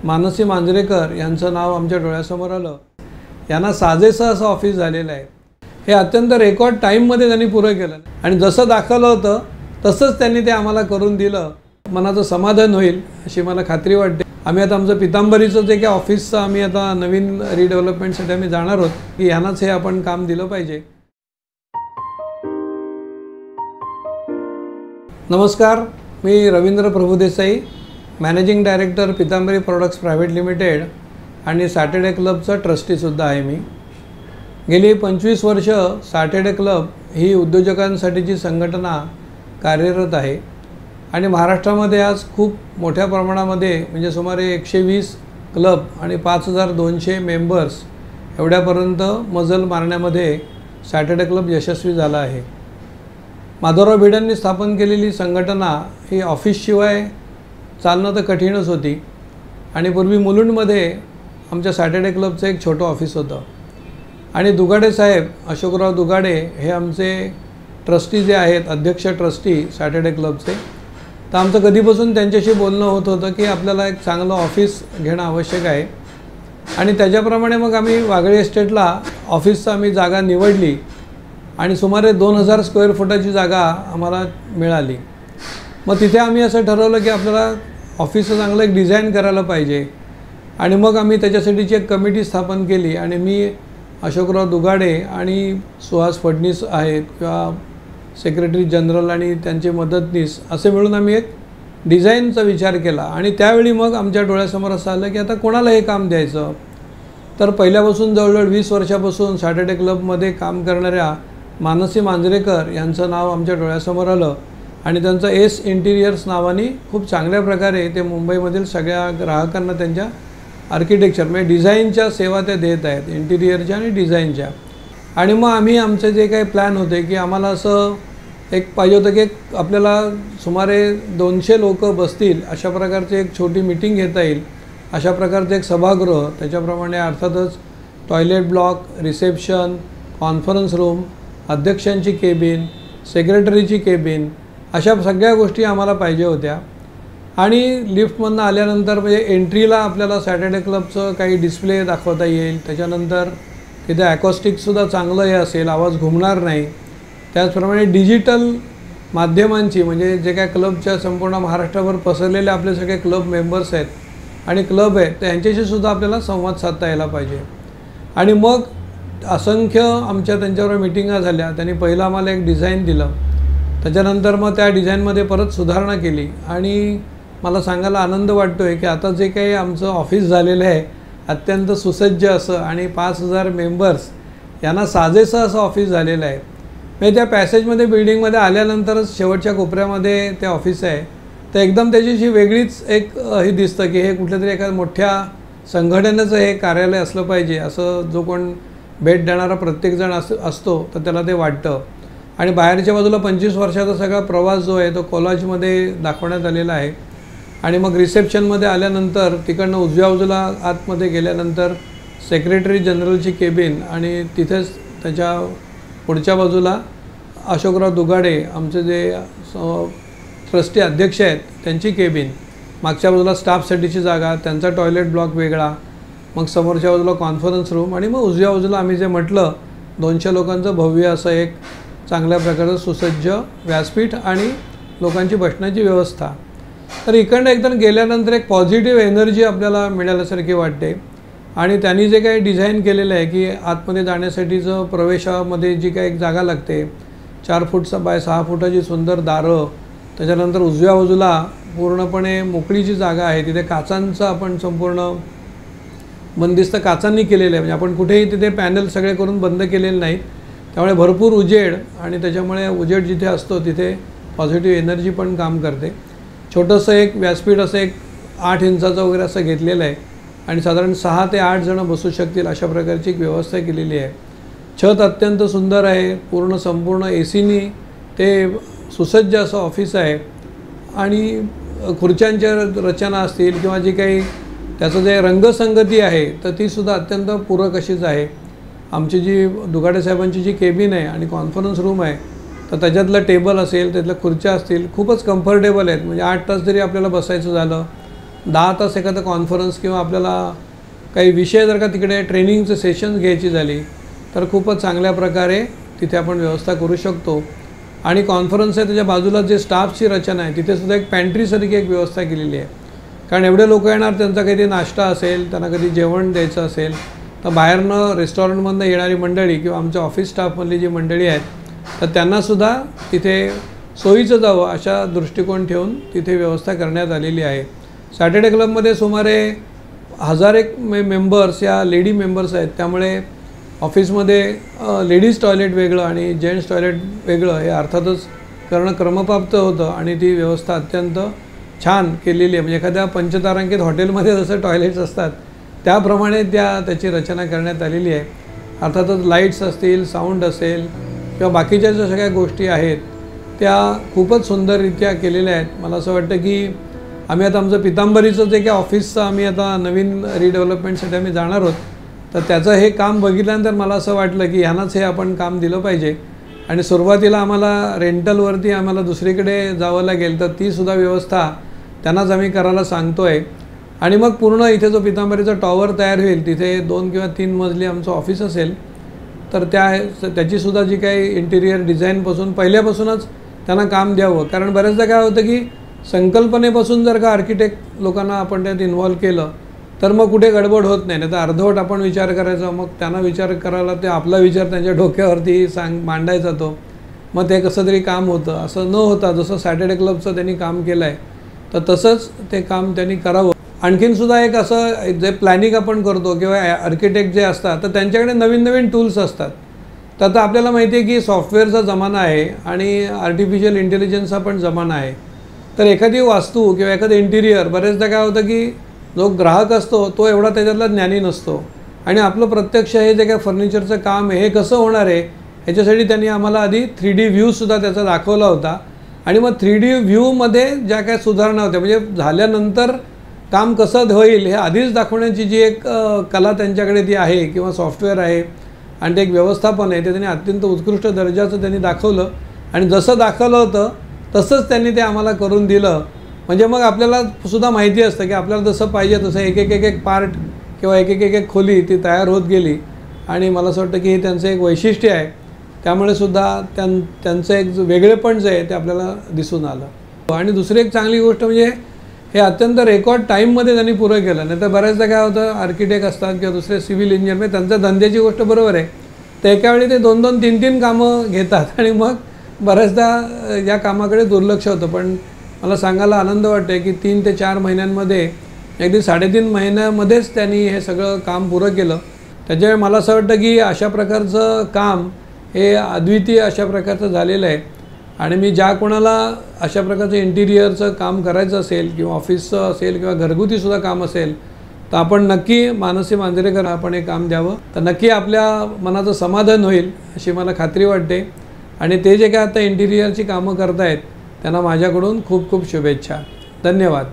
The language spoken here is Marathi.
मानसी मांजरेकर यांचं नाव आमच्या डोळ्यासमोर आलं। यांना साजेसं असं ऑफिस झालेलं आहे। हे अत्यंत रेकॉर्ड टाईममध्ये त्यांनी पुरं केलं आणि जसं दाखवलं होतं तसंच त्यांनी ते आम्हाला करून दिलं। मनाचं समाधान होईल अशी मला खात्री वाटते। आम्ही आता आमचं पितांबरीचं जे काही ऑफिसचं आम्ही आता नवीन रिडेव्हलपमेंटसाठी आम्ही जाणार आहोत की यांनाच हे आपण काम दिलं पाहिजे। नमस्कार, मी Ravindra Prabhudesai, managing director Pitambari products private limited आणि सॅटर्डे क्लबचा ट्रस्टीसुद्धा आहे। मी गेली 25 वर्ष सॅटर्डे क्लब ही उद्योजकांसाठीची संघटना कार्यरत आहे आणि महाराष्ट्रामध्ये आज खूप मोठ्या प्रमाणामध्ये म्हणजे सुमारे 120 क्लब आणि 5200 मेंबर्स एवढ्यापर्यंत मजल मारण्यामध्ये सॅटर्डे क्लब यशस्वी झाला आहे। माधवराव भिडेंनी स्थापन केलेली संघटना ही ऑफिसशिवाय चालणं तर कठीणच होती आणि पूर्वी मुलुंडमध्ये आमच्या सॅटर्डे क्लबचं एक छोटं ऑफिस होतं आणि दुगाडे साहेब, अशोकराव दुगाडे हे आमचे ट्रस्टी जे आहेत, अध्यक्ष ट्रस्टी सॅटर्डे क्लबचे। तर आमचं कधीपासून त्यांच्याशी बोलणं होत होतं की आपल्याला एक चांगलं ऑफिस घेणं आवश्यक आहे आणि त्याच्याप्रमाणे मग आम्ही वागळे एस्टेटला ऑफिसचं आम्ही जागा निवडली आणि सुमारे 2000 स्क्वेअर फुटाची जागा आम्हाला मिळाली। मग तिथे आम्ही असं ठरवलं की आपल्याला ऑफिसचं चांगलं एक डिझाईन करायला पाहिजे आणि मग आम्ही त्याच्यासाठीची एक कमिटी स्थापन केली आणि मी, अशोकराव दुगाडे आणि सुहास फडणीस आहेत किंवा सेक्रेटरी जनरल आणि त्यांचे मदतनीस असे मिळून आम्ही एक डिझाईनचा विचार केला आणि त्यावेळी मग आमच्या डोळ्यासमोर असं आलं की आता कोणाला हे काम द्यायचं। तर पहिल्यापासून जवळजवळ 20 वर्षापासून सॅटर्डे क्लबमध्ये काम करणाऱ्या मानसी मांजरेकर यांचं नाव आमच्या डोळ्यासमोर आलं आणि त्यांचं एस इंटिरियर्स नावाने खूप चांगल्या प्रकारे ते मुंबईमधील सगळ्या ग्राहकांना त्यांच्या आर्किटेक्चर म्हणजे डिझाईनच्या सेवा ते देत आहेत, इंटिरियरच्या आणि डिझाईनच्या। आणि मग आम्ही आमचे जे काही प्लॅन होते की आम्हाला असं एक पाहिजे होतं की आपल्याला सुमारे 200 लोक बसतील अशा प्रकारचे एक छोटी मीटिंग घेता येईल अशा प्रकारचं एक सभागृह, त्याच्याप्रमाणे अर्थातच toilet block, reception, conference room, अध्यक्षांची केबिन, सेक्रेटरीची केबिन, अशा सगळ्या गोष्टी आम्हाला पाहिजे होत्या। आणि लिफ्टमधून आल्यानंतर म्हणजे एंट्रीला आपल्याला सॅटर्डे क्लबचं काही डिस्प्ले दाखवता येईल, त्याच्यानंतर तिथे ॲकॉस्टिकसुद्धा चांगलं हे असेल, आवाज घुमणार नाही। त्याचप्रमाणे डिजिटल माध्यमांची म्हणजे जे काय क्लबच्या संपूर्ण महाराष्ट्राभर पसरलेले आपले सगळे क्लब मेंबर्स आहेत आणि क्लब आहेत त्यांच्याशी सुद्धा आपल्याला संवाद साधता यायला पाहिजे। आणि मग असंख्य आमच्या त्यांच्यावर मिटिंगा झाल्या। त्यांनी पहिलं आम्हाला एक डिझाईन दिलं, त्याच्यानंतर मग त्या डिझाईनमध्ये परत सुधारणा केली आणि मला सांगायला आनंद वाटतो आहे की आता जे काही आमचं ऑफिस झालेलं आहे अत्यंत सुसज्ज असं आणि 5000 मेंबर्स यांना साजेसं असं ऑफिस झालेलं आहे। म्हणजे त्या पॅसेजमध्ये बिल्डिंगमध्ये आल्यानंतरच शेवटच्या कोपऱ्यामध्ये ते ऑफिस आहे, तर एकदम त्याच्याशी वेगळीच एक हे दिसतं की हे कुठल्यातरी एका मोठ्या संघटनेचं हे कार्यालय असलं पाहिजे असं जो कोण भेट देणारा प्रत्येकजण असतो तर त्याला ते वाटतं। आणि बाहेरच्या बाजूला 25 वर्षाचा सगळा प्रवास जो आहे तो कोलाजमध्ये दाखवण्यात आलेला आहे। आणि मग रिसेप्शनमध्ये आल्यानंतर तिकडनं उजव्या बाजूला आतमध्ये गेल्यानंतर सेक्रेटरी जनरलची केबिन आणि तिथेच त्याच्या पुढच्या बाजूला अशोकराव दुगाडे आमचे जे ट्रस्टी अध्यक्ष आहेत त्यांची केबिन, मागच्या बाजूला स्टाफसाठीची जागा, त्यांचा टॉयलेट ब्लॉक वेगळा, मग समोरच्या बाजूला कॉन्फरन्स रूम आणि मग उजव्या बाजूला आम्ही जे म्हटलं 200 लोकांचं भव्य असं एक चांगल्या प्रकारचं सुसज्ज व्यासपीठ आणि लोकांची बसण्याची व्यवस्था। तर इकडनं एकदम गेल्यानंतर एक पॉझिटिव्ह एनर्जी आपल्याला मिळाल्यासारखी वाटते। आणि त्यांनी जे काही डिझाईन केलेलं आहे की आतमध्ये जाण्यासाठीचं प्रवेशामध्ये जी काही एक जागा लागते 4 फूट बाय 6 फुटाची सुंदर दारं, त्याच्यानंतर उजव्या बाजूला पूर्णपणे मोकळीची जागा आहे, तिथे काचांचं आपण संपूर्ण बंदिस्त काचांनी केलेलं आहे, म्हणजे आपण कुठेही तिथे पॅनल सगळे करून बंद केलेले नाहीत, त्यामुळे भरपूर उजेड आणि त्याच्यामुळे उजेड जिथे असतो तिथे पॉझिटिव्ह एनर्जी पण काम करते। छोटंसं एक व्यासपीठ असं एक 8 इंचाचं वगैरे असं घेतलेलं आहे आणि साधारण 6 ते 8 जण बसू शकतील अशा प्रकारची एक व्यवस्था केलेली आहे। छत अत्यंत सुंदर आहे, पूर्ण संपूर्ण एसीनी ते सुसज्ज असं ऑफिस आहे आणि खुर्च्यांच्या रचना असतील किंवा जी काही त्याचं जे रंगसंगती आहे तर तीसुद्धा अत्यंत पूरक अशीच आहे। आमची जी दुगाडे साहेबांची जी केबिन आहे आणि कॉन्फरन्स रूम आहे तर त्याच्यातलं टेबल असेल, त्यातल्या खुर्च्या असतील, खूपच कम्फर्टेबल आहेत। म्हणजे 8 तास जरी आपल्याला बसायचं झालं 10 तास एखादा कॉन्फरन्स किंवा आपल्याला काही विषय जर का तिकडे ट्रेनिंगचे सेशन्स घ्यायची झाली तर खूपच चांगल्या प्रकारे तिथे आपण व्यवस्था करू शकतो। आणि कॉन्फरन्स आहे त्याच्या बाजूला जे स्टाफची रचना आहे तिथे सुद्धा एक पॅन्ट्रीसारखी एक व्यवस्था केलेली आहे, कारण एवढे लोक येणार, त्यांचा कधी नाश्ता असेल, त्यांना कधी जेवण द्यायचं असेल तर बाहेरनं रेस्टॉरंटमधनं येणारी मंडळी किंवा आमच्या ऑफिस स्टाफमधली जी मंडळी आहेत तर त्यांनासुद्धा तिथे सोयीचं जावं अशा दृष्टिकोन ठेवून तिथे व्यवस्था करण्यात आलेली आहे। सॅटर्डे क्लबमध्ये सुमारे 1000 मेंबर्स या लेडी मेंबर्स आहेत, त्यामुळे ऑफिसमध्ये लेडीज टॉयलेट वेगळं आणि जेंट्स टॉयलेट वेगळं हे अर्थातच करणं क्रमप्राप्त होतं आणि ती व्यवस्था अत्यंत छान केलेली आहे। म्हणजे एखाद्या पंचतारांकित हॉटेलमध्ये जसं टॉयलेट्स असतात त्याप्रमाणे त्याची रचना करण्यात आलेली आहे। अर्थातच लाईट्स असतील, साऊंड असेल किंवा बाकीच्या ज्या सगळ्या गोष्टी आहेत त्या खूपच सुंदररित्या केलेल्या आहेत। मला असं वाटतं की आम्ही आता आमचं पितांबरीचं जे काही ऑफिसचं आम्ही आता नवीन रिडेव्हलपमेंटसाठी आम्ही जाणार आहोत तर त्याचं हे काम बघितल्यानंतर मला असं वाटलं की ह्यांनाच हे आपण काम दिलं पाहिजे। आणि सुरुवातीला आम्हाला रेंटलवरती आम्हाला दुसरीकडे जावं लागेल तर तीसुद्धा व्यवस्था त्यांनाच आम्ही करायला सांगतो आहे। आणि मग पूर्ण इथे जो पितांबरीचा टॉवर तयार होईल तिथे 2 किंवा 3 मजली आमचं ऑफिस असेल तर त्याचीसुद्धा जी काही इंटिरियर डिझाईनपासून पहिल्यापासूनच त्यांना काम द्यावं, कारण बऱ्याचदा काय होतं की संकल्पनेपासून जर का आर्किटेक्ट लोकांना आपण त्यात इन्व्हॉल्व केलं तर मग कुठे गडबड होत नाही, तर अर्धवट आपण विचार करायचा, मग त्यांना विचार करायला ते आपला विचार त्यांच्या डोक्यावरती मांडायचा तो, मग ते कसं तरी काम होतं। असं न होता जसं सॅटर्डे क्लबचं त्यांनी काम केलं आहे तर तसंच ते काम त्यांनी करावं। आणखीनसुद्धा एक असं जे प्लॅनिंग आपण करतो किंवा आर्किटेक्ट जे असतात तर त्यांच्याकडे नवीन नवीन टूल्स असतात। तर आता आपल्याला माहिती आहे की सॉफ्टवेअरचा जमाना आहे आणि आर्टिफिशियल इंटेलिजन्सचा पण जमाना आहे। तर एखादी वास्तू किंवा एखादं इंटिरियर बरेचदा काय होतं की जो ग्राहक असतो तो एवढा त्याच्यातला ज्ञानी नसतो आणि आपलं प्रत्यक्ष हे जे काय फर्निचरचं काम आहे हे कसं होणार आहे ह्याच्यासाठी त्यांनी आम्हाला आधी 3D व्ह्यूसुद्धा त्याचा दाखवला होता आणि मग 3D व्ह्यूमध्ये ज्या काय सुधारणा होत्या म्हणजे झाल्यानंतर काम कसं होईल हे आधीच दाखवण्याची जी एक कला त्यांच्याकडे ती आहे किंवा सॉफ्टवेअर आहे आणि ते एक व्यवस्थापन आहे ते त्यांनी अत्यंत उत्कृष्ट दर्जाचं त्यांनी दाखवलं आणि जसं दाखवलं होतं तसंच त्यांनी ते आम्हाला करून दिलं। म्हणजे मग आपल्याला सुद्धा माहिती असतं की आपल्याला जसं पाहिजे तसं एक पार्ट किंवा एक खोली ती तयार होत गेली आणि मला असं वाटतं की हे त्यांचं एक वैशिष्ट्य आहे, त्यामुळे सुद्धा त्यांचं एक वेगळेपण जे आहे ते आपल्याला दिसून आलं। आणि दुसरी एक चांगली गोष्ट म्हणजे हे अत्यंत रेकॉर्ड टाईममध्ये त्यांनी पुरं केलं, नाही तर बऱ्याचदा काय होतं आर्किटेक्ट असतात किंवा दुसरे सिव्हिल इंजिनियर म्हणजे त्यांच्या धंद्याची गोष्ट बरोबर आहे तर एकावेळी ते 2-2, 3-3 कामं घेतात आणि मग बऱ्याचदा या कामाकडे दुर्लक्ष होतं। पण मला सांगायला आनंद वाटते की 3 ते 4 महिन्यांमध्ये अगदी 3.5 महिन्यामध्येच त्यांनी हे सगळं काम पुरं केलं। त्याच्यामुळे मला असं वाटतं की अशा प्रकारचं काम हे अद्वितीय अशा प्रकारचं झालेलं आहे आणि मी ज्या कोणाला अशा प्रकारचं इंटिरियरचं काम करायचं असेल किंवा ऑफिसचं असेल किंवा घरगुतीसुद्धा काम असेल तर आपण नक्की मानसी मांजरेकर आपण हे काम द्यावं, तर नक्की आपल्या मनाचं समाधान होईल अशी मला खात्री वाटते। आणि ते जे काय आता इंटिरियरची कामं करतायत त्यांना माझ्याकडून खूप खूप शुभेच्छा। धन्यवाद।